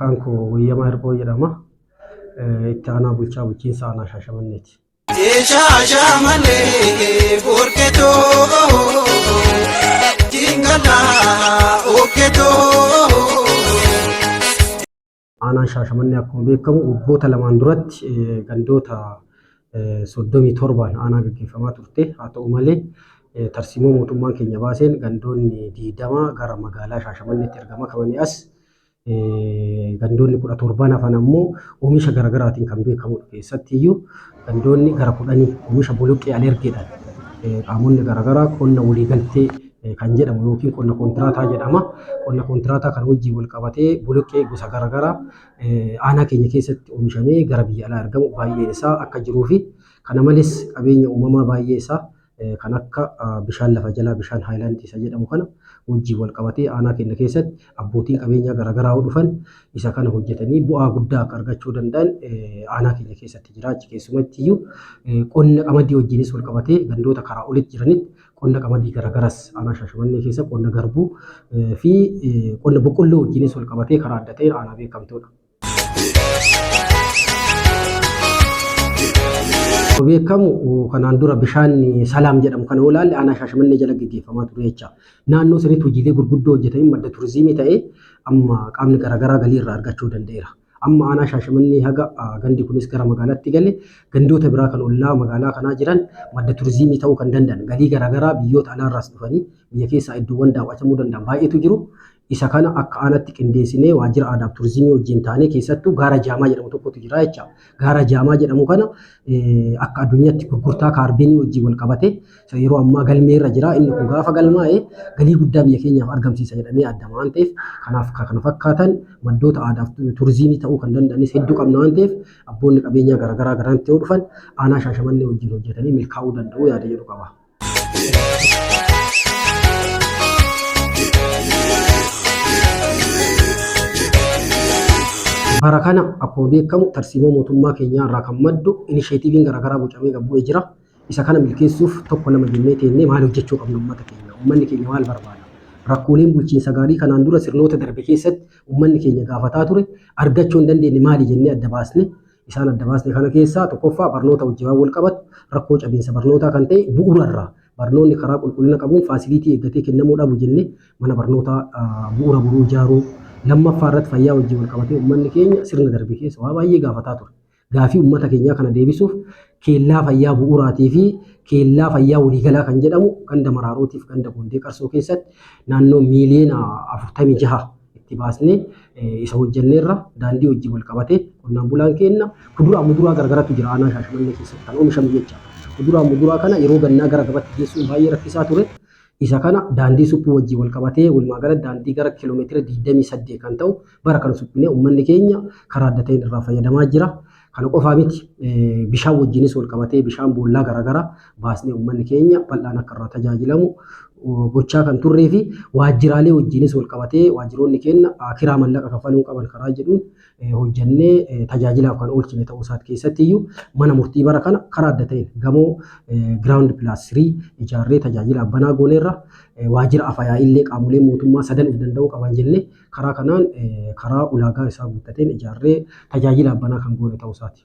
Maqaan koo Wayyamaa Hirphoo jedhama. Itti aanaa bulchaa bulchiinsa aanaa Shaashamanneeti. Shaashamannee boorkeetoo Jingalaa ookkeetoo. Aanaan Shaashamannee akkuma beekamu waggoota lamaan duratti gandoota 37 aanaa gaggeeffamaa turte. Haa ta'u malee tarsiimoo mootummaan keenya baaseen gandoonni 20 gara magaalaa Shaashamanneetti ergama qabanii as gandoonni 17 hafan ammoo oomisha garaagaraatiin kan beekamudha. Keessatti iyyuu gandoonni gara 10 oomisha boloqqee alergeedhaan qaamonni garaagaraa qonna waliigaltee kan jedhamu yookiin qonna koontiraataa jedhama. Qonna koontiraataa kan wajjin wal qabatee boloqqee gosa garaagaraa aanaa keenya keessatti oomishamee gara biyya alaa ergamu baay'een isaa akka jiruu fi kana malees qabeenya uumamaa baay'ee isaa kan akka bishaan lafa jalaa bishaan haayilaandii isa jedhamu kana wajjin wal qabatee aanaa keenya keessatti abbootiin qabeenyaa garaagaraa dhufan isa kana hojjetanii bu'aa guddaa akka argachuu danda'an aanaa keenya keessatti jira. Achi keessumatti iyyuu qonna qamadii wajjinis wal qabatee gandoota karaa olitti jiranitti qonna qamadii garaagaraas aanaa Shaashamannee keessa qonna garbuu fi qonna boqqolloo wajjinis wal qabatee karaa adda ta'een aanaa beekamtudha. Beekamu kanaan dura bishaan Salaam jedhamu kana olaalle aanaa Shaashamannee jala gaggeeffamaa ture jecha. Naannoo sanitti hojiilee gurguddoo hojjetanii madda turizimii ta'ee amma qaamni garaagaraa galii irraa argachuu danda'eera. Amma aanaa Shaashamannee haga gandi kunis gara magaalaatti gale gandoota biraa kan ollaa magaalaa kanaa jiran madda turizimii ta'uu kan danda'an galii garaagaraa biyyoota alaarraas dhufanii biyya keessaa iddoowwan daawwatamuu danda'an baay'eetu jiru. Isa kana akka aanatti qindeessinee waajjira aadaa fi turizimii wajjin taanee keessattuu gaara jaamaa jedhamu tokkotu jira jecha. Gaara jaamaa jedhamu kana akka addunyaatti gurgurtaa kaarboonii wajjin wal qabate yeroo ammaa galmeerra jira. Inni kun gaafa galmaa'e galii guddaa biyya keenyaaf argamsiisa jedhamee addama waan ta'eef kanaaf kana fakkaatan maddoota aadaa fi turizimii ta'uu kan danda'anis hedduu qabna waan ta'eef abboonni qabeenyaa garaagaraa garanti yoo dhufan aanaa Shaashamannee wajjin hojjetanii milkaa'uu danda'u yaada jedhu qaba. Bara kana akkuma beekamu tarsiimoo mootummaa keenyaa irraa kan maddu inisheetiiviin garaagaraa bocamee gabbu'ee jira. Isa kana milkeessuuf tokko lama jennee teennee maal hojjechuu qabna uummata keenya? Uummanni keenya maal barbaada? Rakkooleen bulchiinsa gaarii kanaan dura sirnoota darbe keessatti uummanni keenya gaafataa ture argachuu hin dandeenye maali jennee adda baasne. Isaan adda baasne kana keessaa tokkoffaa barnoota wajjin wal qabatu rakkoo cabiinsa barnootaa kan ta'e bu'uurarraa barnoonni karaa qulqullina qabuun faasiliitii eeggatee kennamuu dhabu jennee mana barnootaa bu'uura boruu ijaaruu. Lammaffaa irratti fayyaa wajjin wal qabatee uummanni keenya sirna darbe keessa waa baay'ee gaafataa ture. Gaafii uummata keenyaa kana deebisuuf keellaa fayyaa bu'uuraatii fi keellaa fayyaa waliigalaa kan jedhamu ganda Maraarotiif ganda Gondee Qarsoo keessatti naannoo miiliyoona 46 itti baasnee isa hojjenneerra daandii wajjin wal qabatee qonnaan bulaan keenya kuduraa muduraa garaagaraatu jira aanaa Shaashamannee keessatti kan oomishamu jecha. Kuduraa muduraa kana yeroo gannaa gara gabaatti geessuun baay'ee rakkisaa ture. Isa kana daandii suphuu wajjin wal qabatee walumaa galatti daandii gara kiiloomeetira 28 kan ta'u bara kana suphinee uummanni keenya karaa adda ta'een irraa fayyadamaa jira. Kana qofaa miti bishaan wajjinis wal qabatee bishaan boollaa garaagaraa baasnee uummanni keenya bal'aan akka irraa tajaajilamu gochaa kan turree fi waajjiraalee wajjinis wal qabatee waajjiroonni keenya kiraa mallaqa kaffaluu qaban karaa jedhuun hojjennee tajaajilaaf kan oolchine ta'uu isaati. Keessatti iyyuu mana murtii bara kana karaa adda ta'een gamoo giraawundi pilaas 3 ijaarree tajaajila abbanaa gooneerra waajjira afayyaa illee qaamolee mootummaa sadan of danda'uu qaban jennee karaa kanaan karaa ulaagaa isaa guuttateen ijaarree tajaajila abbanaa kan goone ta'uu isaati.